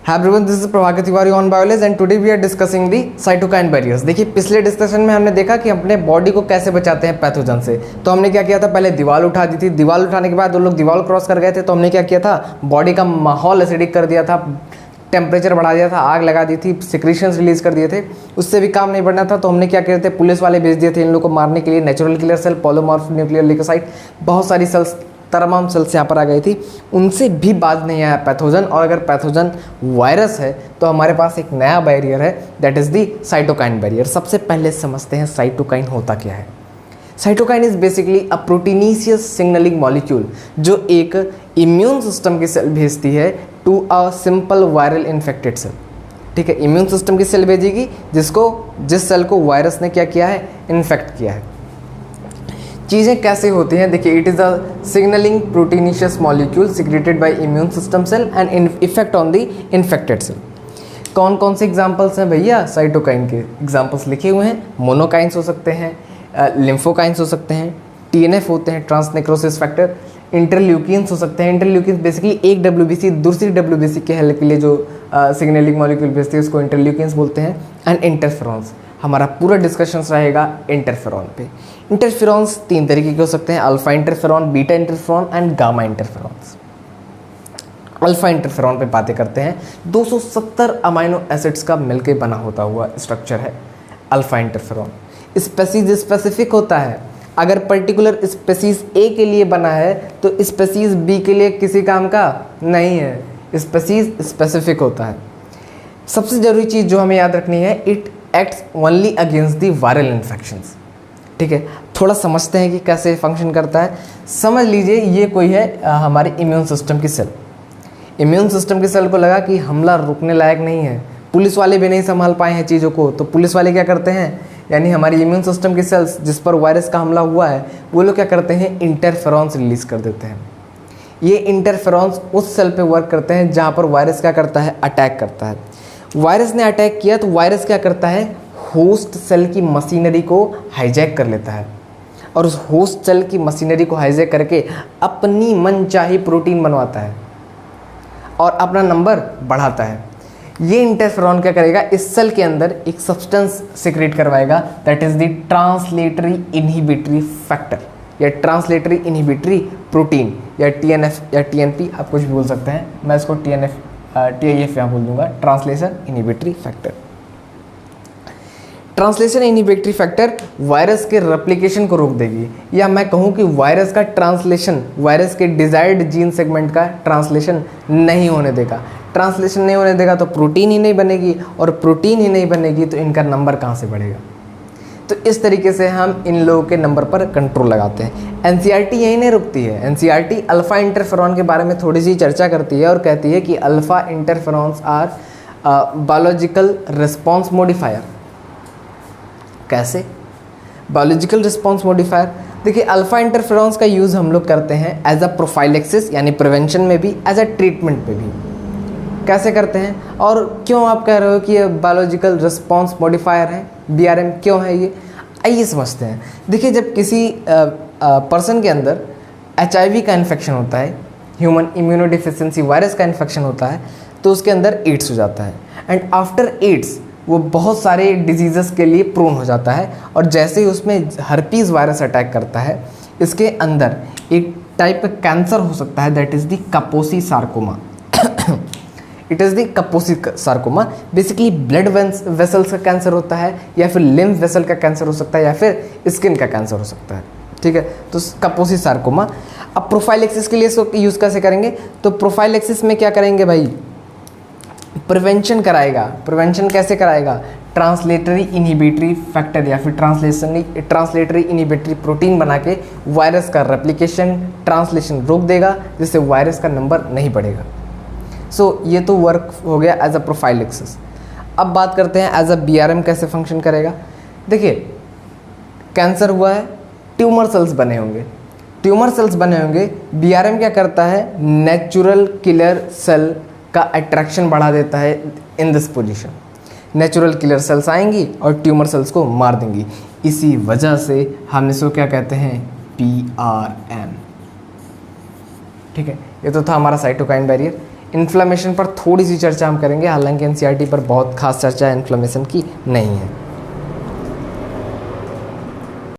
Hi everyone, this is Prabhakar Tiwari on Biologist and today we are discussing the cytokine barriers. देखिए पिछले discussion में हमने देखा कि अपने बॉडी को कैसे बचाते हैं पैथोजन से। तो हमने क्या किया था, पहले दीवार उठा दी थी, दीवार उठाने के बाद वो लोग दीवार क्रॉस कर गए थे, तो हमने क्या किया था, बॉडी का माहौल एसिडिक कर दिया था, टेम्परेचर बढ़ा दिया था, आग लगा दी थी, सिक्रीशंस रिलीज कर दिए थे। उससे भी काम नहीं बढ़ना था तो हमने क्या किए थे, पुलिस वाले भेज दिए थे इन लोग को मारने के लिए। Natural killer cell, polymorph nuclear leucocyte, बहुत सारी सेल्स, तमाम सेल्स यहाँ पर आ गई थी, उनसे भी बाज नहीं आया पैथोजन। और अगर पैथोजन वायरस है तो हमारे पास एक नया बैरियर है, that is the cytokine barrier. सबसे पहले समझते हैं साइटोकाइन होता क्या है। Cytokine is basically a proteinaceous signalling molecule जो एक इम्यून सिस्टम की सेल भेजती है to a simple viral infected cell. ठीक है, इम्यून सिस्टम की सेल भेजेगी जिस सेल को वायरस ने क्या किया है, इन्फेक्ट किया है। चीज़ें कैसे होती हैं, देखिए, it is a signalling proteinaceous molecule secreted by immune system cell and effect on the infected cell. कौन कौन से एग्जांपल्स हैं भैया, साइटोकाइन के एग्जांपल्स लिखे हुए हैं। मोनोकाइंस हो सकते हैं, लिम्फोकाइंस हो सकते हैं, टीएनएफ होते हैं, ट्रांसनेक्रोसिस फैक्टर, इंटरल्यूकिन्स हो सकते हैं। इंटरल्यूकिन्स बेसिकली एक डब्ल्यूबीसी दूसरी डब्ल्यूबीसी के हेल्प के लिए जो सिग्नलिंग मॉलिक्यूल भेजती है उसको इंटरल्यूकिन्स बोलते हैं। एंड इंटरफेरॉन्स, हमारा पूरा डिस्कशंस रहेगा इंटरफेरॉन पे। इंटरफेरॉन्स तीन तरीके के हो सकते हैं, alpha interferon, beta interferon and gamma interferons. Alpha interferon पे बातें करते हैं। 270 अमाइनो एसिड्स का मिलके बना होता हुआ स्ट्रक्चर है अल्फा इंटरफेरॉन। स्पेसीज स्पेसिफिक होता है, अगर पर्टिकुलर स्पेसीज ए के लिए बना है तो स्पेसीज बी के लिए किसी काम का नहीं है, स्पेसीज स्पेसिफिक होता है। सबसे जरूरी चीज़ जो हमें याद रखनी है, it acts only against the viral infections. ठीक है, थोड़ा समझते हैं कि कैसे फंक्शन करता है। समझ लीजिए ये कोई है हमारे इम्यून सिस्टम की सेल। इम्यून सिस्टम की सेल को लगा कि हमला रुकने लायक नहीं है, पुलिस वाले भी नहीं संभाल पाए हैं चीज़ों को, तो पुलिस वाले क्या करते हैं, यानी हमारी इम्यून सिस्टम की सेल्स जिस पर वायरस का हमला हुआ है वो लोग क्या करते हैं, इंटरफेरॉन्स रिलीज कर देते हैं। ये इंटरफेरॉन्स उस सेल पे वर्क करते हैं जहाँ पर वायरस क्या करता है, अटैक करता है। वायरस ने अटैक किया तो वायरस क्या करता है, होस्ट सेल की मशीनरी को हाईजैक कर लेता है और उस होस्ट सेल की मशीनरी को हाईजैक करके अपनी मनचाही प्रोटीन बनवाता है और अपना नंबर बढ़ाता है। ये इंटरफेरॉन क्या करेगा, इस सेल के अंदर एक सब्सटेंस सिक्रेट करवाएगा, that is the translatory inhibitory factor या ट्रांसलेटरी इनहिबिटरी प्रोटीन या टीएनएफ या टीएनपी, आप कुछ भी बोल सकते हैं। मैं इसको टीआईएफ यहाँ बोल दूंगा, translation inhibitory factor. Translation inhibitory factor virus के रेप्लिकेशन को रोक देगी, या मैं कहूँ कि वायरस का ट्रांसलेशन, वायरस के डिजायर्ड जीन सेगमेंट का ट्रांसलेशन नहीं होने देगा। ट्रांसलेशन नहीं होने देगा तो प्रोटीन ही नहीं बनेगी, और प्रोटीन ही नहीं बनेगी तो इनका नंबर कहाँ से बढ़ेगा। तो इस तरीके से हम इन लोगों के नंबर पर कंट्रोल लगाते हैं। एनसीईआरटी यही नहीं रुकती है, एनसीईआरटी अल्फा इंटरफेरॉन के बारे में थोड़ी सी चर्चा करती है और कहती है कि alpha interferons are biological response modifier. कैसे बायोलॉजिकल रिस्पॉन्स मॉडिफायर, देखिए अल्फा इंटरफेरॉन्स का यूज़ हम लोग करते हैं एज अ प्रोफाइलेक्सिस यानी प्रिवेंशन में भी, एज अ ट्रीटमेंट में भी। कैसे करते हैं और क्यों आप कह रहे हो कि ये बायोलॉजिकल रिस्पॉन्स मॉडिफायर है, बीआरएम क्यों है ये, आइए समझते हैं। देखिए जब किसी पर्सन के अंदर एचआईवी का इन्फेक्शन होता है, ह्यूमन इम्यूनोडिफिशियंसी वायरस का इन्फेक्शन होता है, तो उसके अंदर एड्स हो जाता है एंड आफ्टर एड्स वो बहुत सारे डिजीज़ेस के लिए प्रोन हो जाता है। और जैसे ही उसमें हर्पीज़ वायरस अटैक करता है, इसके अंदर एक टाइप का कैंसर हो सकता है, that is the कापोसी sarcoma. It is the कापोसी sarcoma, basically blood vessels का कैंसर होता है, या फिर लिम्फ वेसल का कैंसर हो सकता है, या फिर स्किन का कैंसर हो सकता है। ठीक है, तो कापोसी सार्कोमा। अब प्रोफाइलेक्सिस के लिए इसको यूज़ कैसे करेंगे, तो प्रोफाइलेक्सिस में क्या करेंगे भाई, प्रिवेंशन कराएगा। प्रिवेंशन कैसे कराएगा, ट्रांसलेटरी इनहिबिटरी फैक्टर या फिर ट्रांसलेटरी इनहिबिटरी प्रोटीन बना के वायरस का रेप्लिकेशन, ट्रांसलेशन रोक देगा, जिससे वायरस का नंबर नहीं बढ़ेगा। सो ये तो वर्क हो गया एज अ प्रोफाइलेक्सिस। अब बात करते हैं एज अ बीआरएम कैसे फंक्शन करेगा। देखिए कैंसर हुआ है, ट्यूमर सेल्स बने होंगे, ट्यूमर सेल्स बने होंगे, बीआरएम क्या करता है, नेचुरल किलर सेल का अट्रैक्शन बढ़ा देता है in this position. Natural killer cells आएंगी और ट्यूमर सेल्स को मार देंगी। इसी वजह से हम इसको क्या कहते हैं, पीआरएम। ठीक है, ये तो था हमारा साइटोकाइन बैरियर। इन्फ्लेमेशन पर थोड़ी सी चर्चा हम करेंगे, हालांकि एनसीईआरटी पर बहुत खास चर्चा इन्फ्लेमेशन की नहीं है।